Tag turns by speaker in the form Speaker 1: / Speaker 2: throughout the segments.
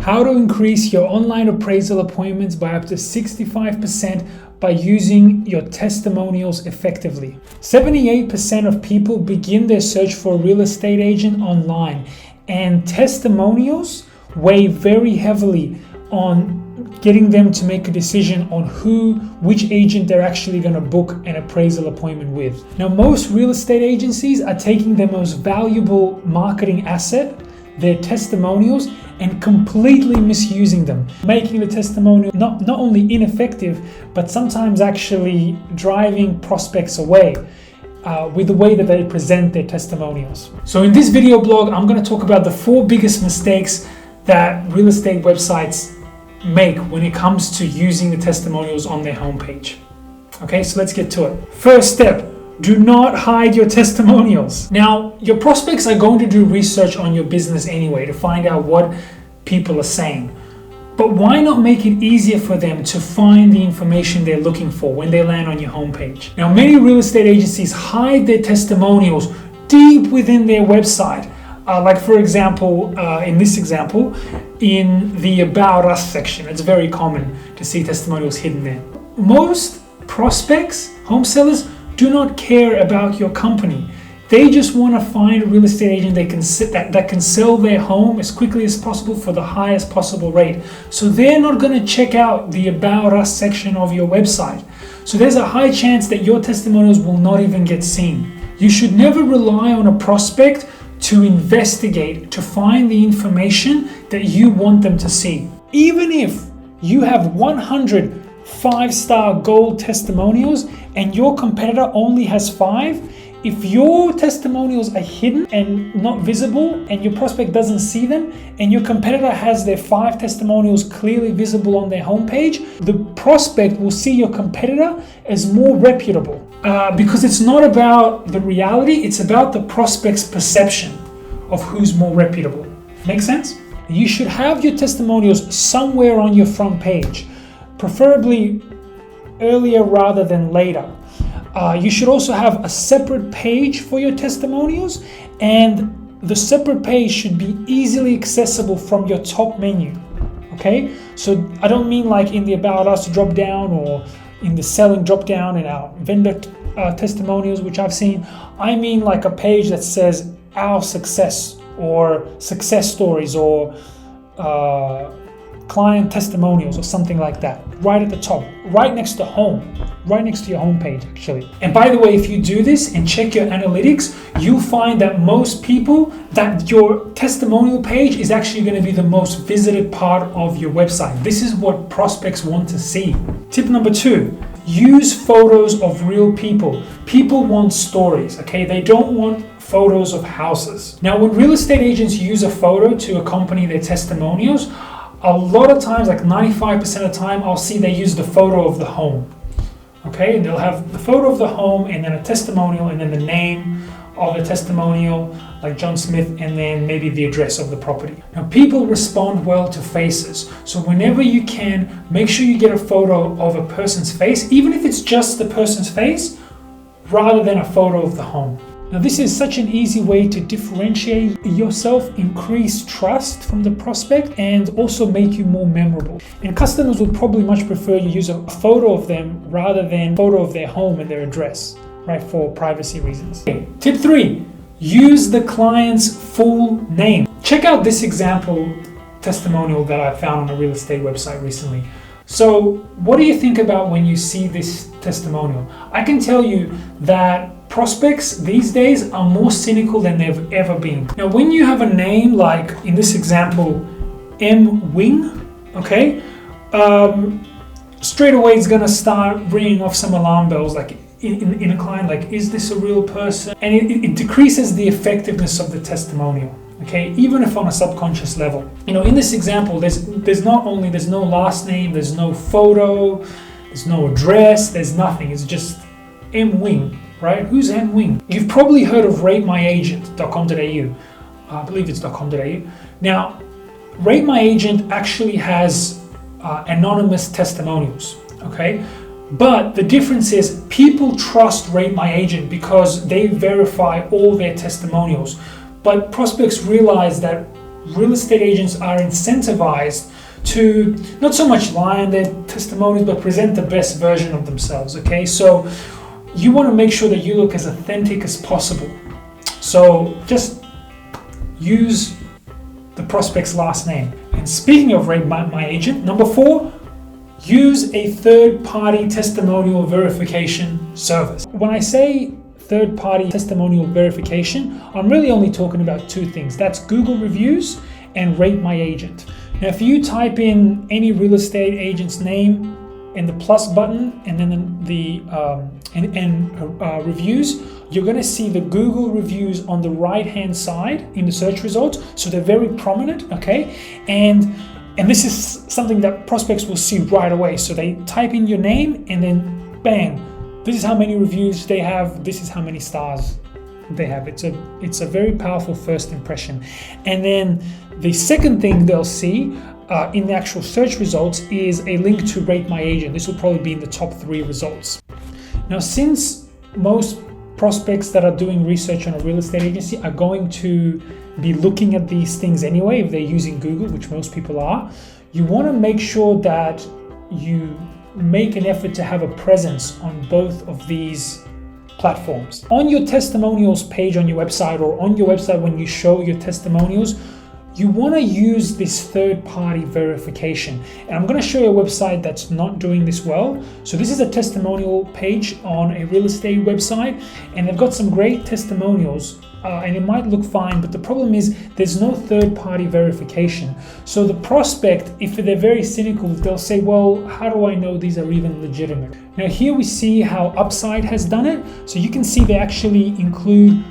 Speaker 1: How to increase your online appraisal appointments by up to 65% by using your testimonials effectively. 78% of people begin their search for a real estate agent online, and testimonials weigh very heavily on getting them to make a decision on which agent they're actually going to book an appraisal appointment with. Now, most real estate agencies are taking their most valuable marketing asset, their testimonials, and completely misusing them, making the testimonial not only ineffective, but sometimes actually driving prospects away with the way that they present their testimonials. So in this video blog, I'm going to talk about the 4 biggest mistakes that real estate websites make when it comes to using the testimonials on their homepage. Okay, so let's get to it. First step, do not hide your testimonials. Now, your prospects are going to do research on your business anyway to find out what people are saying. But why not make it easier for them to find the information they're looking for when they land on your homepage? Now, many real estate agencies hide their testimonials deep within their website. Like for example, in this example, in the About Us section, it's very common to see testimonials hidden there. Most prospects, home sellers, do not care about your company. They just want to find a real estate agent that can sell their home as quickly as possible for the highest possible rate. So they're not going to check out the About Us section of your website. So there's a high chance that your testimonials will not even get seen. You should never rely on a prospect to investigate, to find the information that you want them to see. Even if you have 100 5-star gold testimonials and your competitor only has 5, if your testimonials are hidden and not visible and your prospect doesn't see them and your competitor has their 5 testimonials clearly visible on their homepage, the prospect will see your competitor as more reputable. Because it's not about the reality, it's about the prospect's perception of who's more reputable. Make sense? You should have your testimonials somewhere on your front page, preferably earlier rather than later. You should also have a separate page for your testimonials, and the separate page should be easily accessible from your top menu. Okay? So I don't mean like in the About Us drop down or in the selling drop down in our vendor testimonials, which I've seen. I mean like a page that says our success or success stories or client testimonials or something like that, right at the top, right next to home, right next to your homepage actually. And by the way, if you do this and check your analytics, you'll find that most people, that your testimonial page is actually going to be the most visited part of your website. This is what prospects want to see. Tip number 2, use photos of real people. People want stories, okay? They don't want photos of houses. Now, when real estate agents use a photo to accompany their testimonials, a lot of times, like 95% of the time, I'll see they use the photo of the home. Okay, and they'll have the photo of the home and then a testimonial and then the name of the testimonial, like John Smith, and then maybe the address of the property. Now, people respond well to faces. So whenever you can, make sure you get a photo of a person's face, even if it's just the person's face, rather than a photo of the home. Now, this is such an easy way to differentiate yourself, increase trust from the prospect, and also make you more memorable. And customers will probably much prefer you use a photo of them rather than a photo of their home and their address, right, for privacy reasons. Okay. Tip 3, use the client's full name. Check out this example testimonial that I found on a real estate website recently. So what do you think about when you see this testimonial? I can tell you that prospects these days are more cynical than they've ever been. Now, when you have a name like in this example, M. Wing, okay, straight away it's gonna start ringing off some alarm bells, like in a client, like, is this a real person? And it decreases the effectiveness of the testimonial. Okay, even if on a subconscious level. You know, in this example, there's no last name, there's no photo, there's no address, there's nothing. It's just M. Wing, right? Who's M. Wing? You've probably heard of ratemyagent.com.au. I believe it's .com.au. Now, Rate My Agent actually has anonymous testimonials, okay? But the difference is people trust Rate My Agent because they verify all their testimonials. But prospects realize that real estate agents are incentivized to not so much lie on their testimonials, but present the best version of themselves, okay? So you want to make sure that you look as authentic as possible. So just use the prospect's last name. And speaking of Rate My Agent, number 4, use a third-party testimonial verification service. When I say third-party testimonial verification, I'm really only talking about 2 things. That's Google reviews and Rate My Agent. Now, if you type in any real estate agent's name and the plus button and then the reviews, you're going to see the Google reviews on the right-hand side in the search results. So they're very prominent, okay? And this is something that prospects will see right away. So they type in your name and then bang, this is how many reviews they have, this is how many stars they have. It's a very powerful first impression. And then the second thing they'll see in the actual search results is a link to Rate My Agent. This will probably be in the top 3 results. Now, since most prospects that are doing research on a real estate agency are going to be looking at these things anyway, if they're using Google, which most people are, you want to make sure that you make an effort to have a presence on both of these platforms. On your testimonials page on your website, or on your website when you show your testimonials, you want to use this third-party verification. And I'm going to show you a website that's not doing this well. So this is a testimonial page on a real estate website, and they've got some great testimonials, and it might look fine, but the problem is there's no third-party verification. So the prospect, if they're very cynical, they'll say, well, how do I know these are even legitimate? Now here we see how Upside has done it. So you can see they actually include,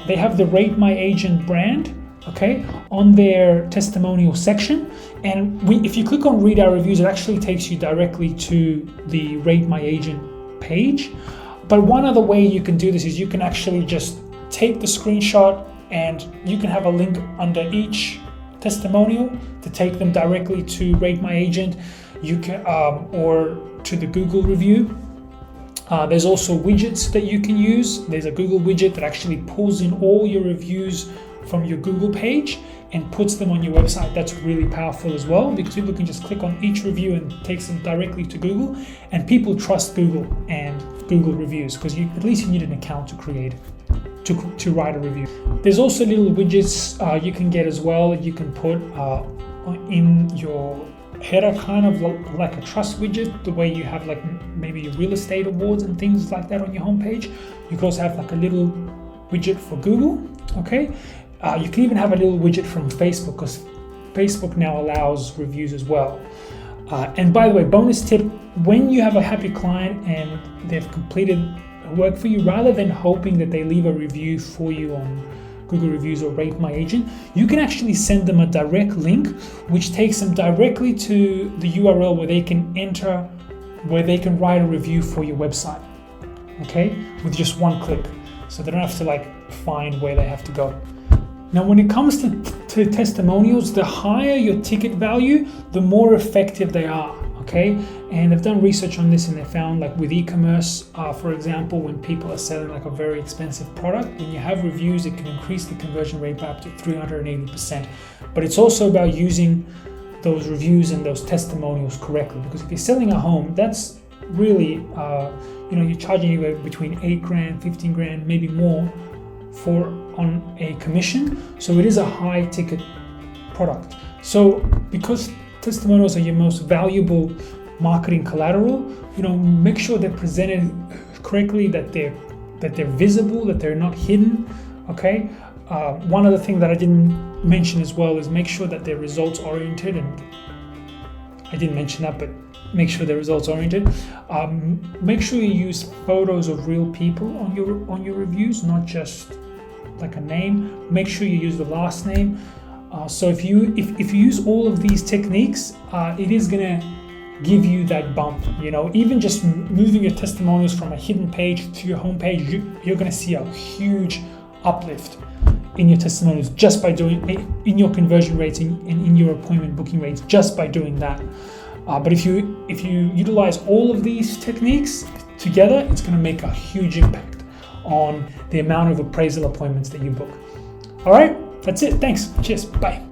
Speaker 1: they have the Rate My Agent brand, okay, on their testimonial section. And if you click on Read Our Reviews, it actually takes you directly to the Rate My Agent page. But one other way you can do this is you can actually just take the screenshot and you can have a link under each testimonial to take them directly to Rate My Agent, you can or to the Google review. There's also widgets that you can use. There's a Google widget that actually pulls in all your reviews from your Google page and puts them on your website. That's really powerful as well, because people can just click on each review and takes them directly to Google. And people trust Google and Google reviews because at least you need an account to create to write a review. There's also little widgets you can get as well. You can put in your header, kind of like a trust widget, the way you have like maybe your real estate awards and things like that on your homepage. You can also have like a little widget for Google, okay? You can even have a little widget from Facebook, because Facebook now allows reviews as well. And by the way, bonus tip, when you have a happy client and they've completed work for you, rather than hoping that they leave a review for you on Google Reviews or Rate My Agent, you can actually send them a direct link, which takes them directly to the URL where they can enter, where they can write a review for your website, okay, with just one click. So they don't have to like find where they have to go. Now, when it comes to testimonials, the higher your ticket value, the more effective they are, okay? And they've done research on this, and they found, like with e-commerce, for example, when people are selling like a very expensive product, when you have reviews, it can increase the conversion rate by up to 380%. But it's also about using those reviews and those testimonials correctly, because if you're selling a home, that's really, you're charging anywhere between $8,000, $15,000, maybe more on a commission. So it is a high ticket product. So because testimonials are your most valuable marketing collateral, make sure they're presented correctly, that they're visible, that they're not hidden, okay? One other thing that I didn't mention as well is make sure that they're results oriented, and I didn't mention that, but make sure they're results oriented. Make sure you use photos of real people on your reviews, not just like a name. Make sure you use the last name. So if you use all of these techniques, it is gonna give you that bump. Even just moving your testimonials from a hidden page to your homepage, you're gonna see a huge uplift in your testimonials just by doing in your conversion rates, in your appointment booking rates, just by doing that. But if you utilize all of these techniques together, it's going to make a huge impact on the amount of appraisal appointments that you book. All right, That's it. Thanks. Cheers. Bye.